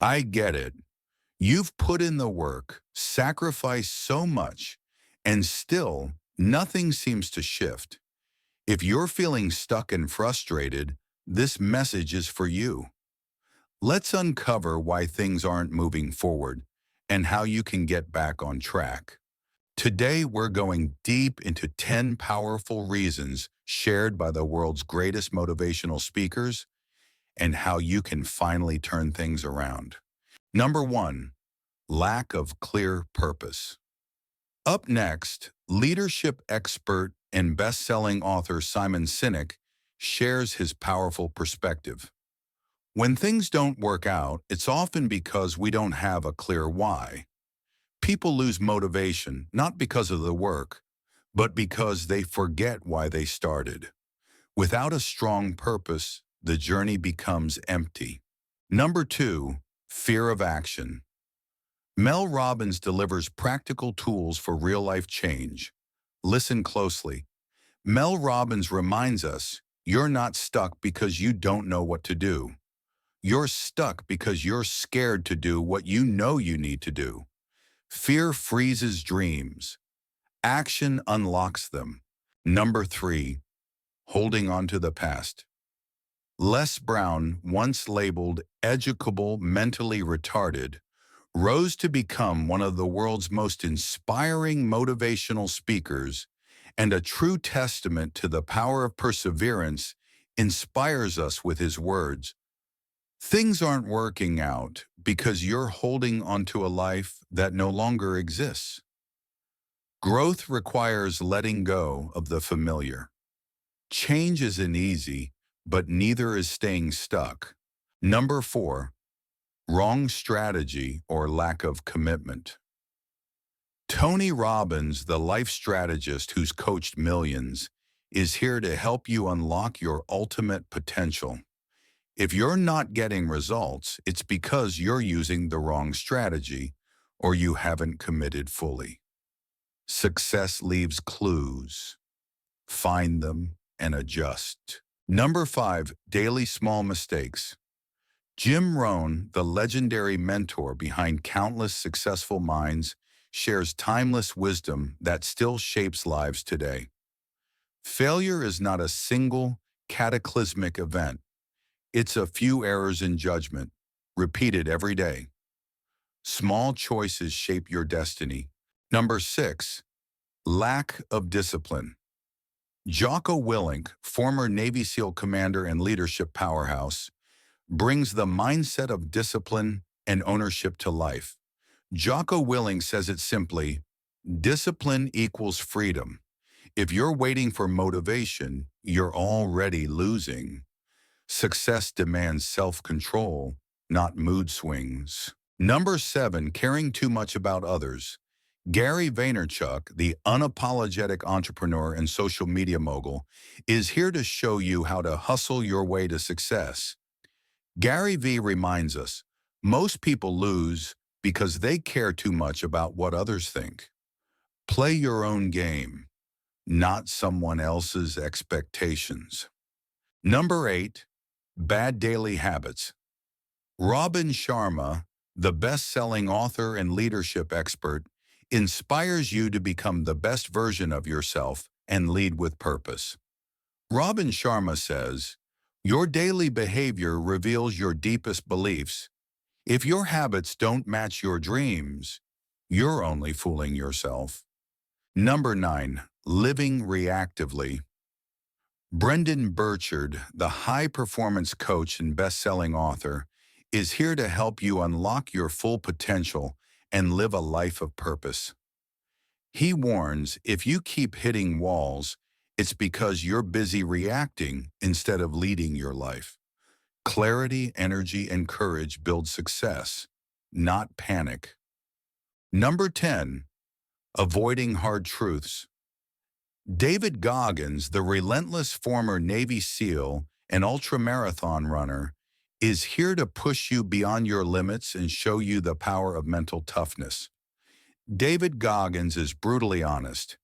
I get it. You've put in the work, sacrificed so much, and still nothing seems to shift. If you're feeling stuck and frustrated, this message is for you. Let's uncover why things aren't moving forward and how you can get back on track. Today, we're going deep into 10 powerful reasons shared by the world's greatest motivational speakers and how you can finally turn things around. Number one, lack of clear purpose. Up next, leadership expert and best-selling author Simon Sinek shares his powerful perspective. When things don't work out, it's often because we don't have a clear why. People lose motivation not because of the work, but because they forget why they started. Without a strong purpose, the journey becomes empty. Number two, fear of action. Mel Robbins delivers practical tools for real-life change. Listen closely. Mel Robbins reminds us, you're not stuck because you don't know what to do. You're stuck because you're scared to do what you know you need to do. Fear freezes dreams. Action unlocks them. Number three, holding on to the past. Les Brown, once labeled educable mentally retarded, rose to become one of the world's most inspiring motivational speakers, and a true testament to the power of perseverance inspires us with his words. Things aren't working out because you're holding onto a life that no longer exists. Growth requires letting go of the familiar. Change isn't easy, but neither is staying stuck. Number four, wrong strategy or lack of commitment. Tony Robbins, the life strategist who's coached millions, is here to help you unlock your ultimate potential. If you're not getting results, it's because you're using the wrong strategy or you haven't committed fully. Success leaves clues. Find them and adjust. Number five, daily small mistakes. Jim Rohn, the legendary mentor behind countless successful minds, shares timeless wisdom that still shapes lives today. Failure is not a single, cataclysmic event. It's a few errors in judgment, repeated every day. Small choices shape your destiny. Number six, lack of discipline. Jocko Willink, former Navy SEAL commander and leadership powerhouse, brings the mindset of discipline and ownership to life. Jocko Willink says it simply, discipline equals freedom. If you're waiting for motivation, you're already losing. Success demands self-control, not mood swings. Number seven, caring too much about others. Gary Vaynerchuk, the unapologetic entrepreneur and social media mogul, is here to show you how to hustle your way to success. Gary V reminds us, most people lose because they care too much about what others think. Play your own game, not someone else's expectations. Number eight, bad daily habits. Robin Sharma, the best-selling author and leadership expert, inspires you to become the best version of yourself and lead with purpose. Robin Sharma says, your daily behavior reveals your deepest beliefs. If your habits don't match your dreams, you're only fooling yourself. Number nine, living reactively. Brendan Burchard, the high-performance coach and best-selling author, is here to help you unlock your full potential and live a life of purpose. He warns, if you keep hitting walls, it's because you're busy reacting instead of leading your life. Clarity, energy, and courage build success, not panic. Number 10, avoiding hard truths. David Goggins, the relentless former Navy SEAL and ultramarathon runner, is here to push you beyond your limits and show you the power of mental toughness. David Goggins is brutally honest.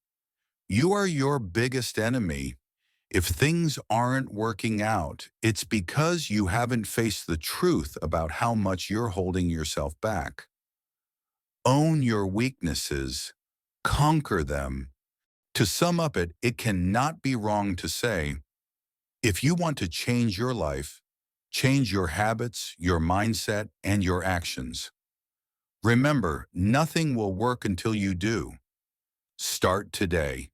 You are your biggest enemy, If things aren't working out, it's because you haven't faced the truth about how much you're holding yourself back. Own your weaknesses, conquer them. To sum up it, it cannot be wrong to say, if you want to change your life, change your habits, your mindset, and your actions. Remember, nothing will work until you do. Start today.